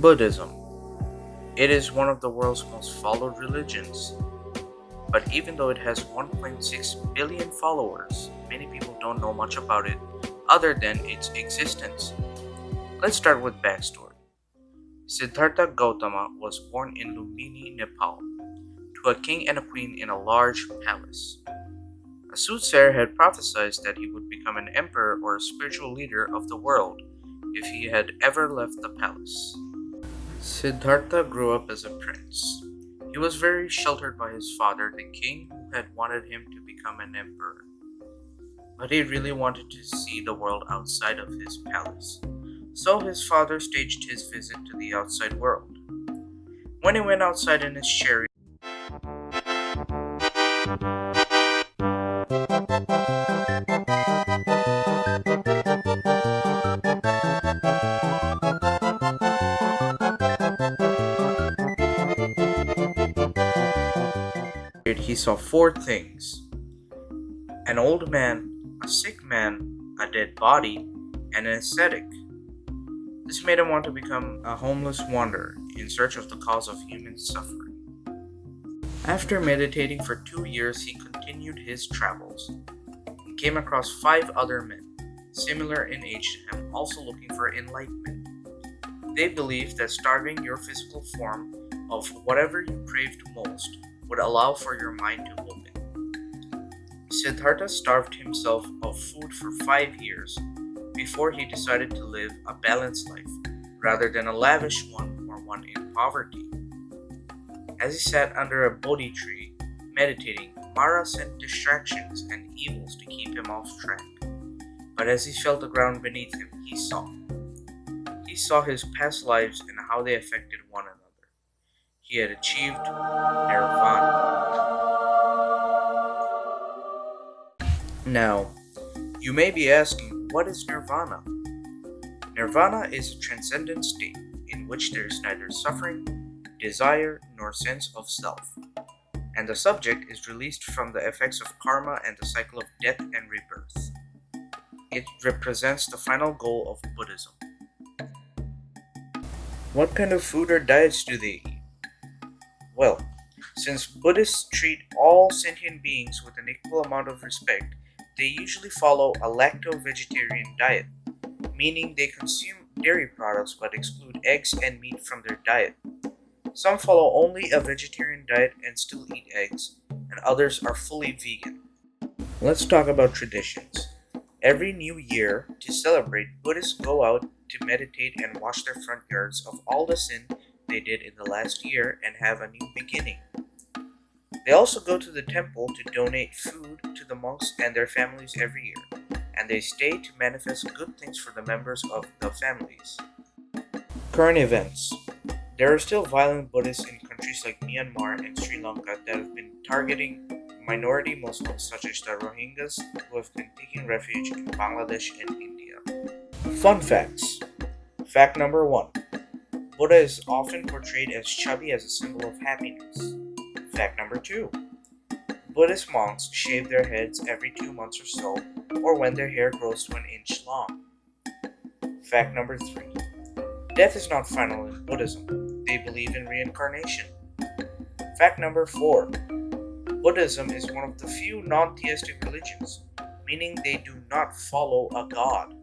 Buddhism. It is one of the world's most followed religions, but even though it has 1.6 billion followers, many people don't know much about it other than its existence. Let's start with backstory. Siddhartha Gautama was born in Lumbini, Nepal, to a king and a queen in a large palace. A soothsayer had prophesied that he would become an emperor or a spiritual leader of the world if he had ever left the palace. Siddhartha grew up as a prince. He was very sheltered by his father, the king, who had wanted him to become an emperor. But he really wanted to see the world outside of his palace. So his father staged his visit to the outside world. When he went outside in his chariot, he saw four things: an old man, a sick man, a dead body, and an ascetic. This made him want to become a homeless wanderer in search of the cause of human suffering. After meditating for 2 years, he continued his travels. He came across 5 other men, similar in age to him, also looking for enlightenment. They believed that starving your physical form of whatever you craved most would allow for your mind to open. Siddhartha starved himself of food for 5 years before he decided to live a balanced life rather than a lavish one or one in poverty. As he sat under a Bodhi tree meditating, Mara sent distractions and evils to keep him off track. But as he felt the ground beneath him, he saw. He saw his past lives and how they affected one another. He had achieved nirvana. Now, you may be asking, what is nirvana? Nirvana is a transcendent state in which there is neither suffering, desire, nor sense of self, and the subject is released from the effects of karma and the cycle of death and rebirth. It represents the final goal of Buddhism. What kind of food or diets do they eat? Well, since Buddhists treat all sentient beings with an equal amount of respect, they usually follow a lacto-vegetarian diet, meaning they consume dairy products but exclude eggs and meat from their diet. Some follow only a vegetarian diet and still eat eggs, and others are fully vegan. Let's talk about traditions. Every new year, to celebrate, Buddhists go out to meditate and wash their front yards of all the sin they did in the last year and have a new beginning. They also go to the temple to donate food to the monks and their families every year, and they stay to manifest good things for the members of the families. Current events. There are still violent Buddhists in countries like Myanmar and Sri Lanka that have been targeting minority Muslims such as the Rohingyas who have been taking refuge in Bangladesh and India. Fun facts. Fact number 1. Buddha is often portrayed as chubby as a symbol of happiness. Fact number 2. Buddhist monks shave their heads every 2 months or so, or when their hair grows to an inch long. Fact number 3. Death is not final in Buddhism. They believe in reincarnation. Fact number 4. Buddhism is one of the few non-theistic religions, meaning they do not follow a god.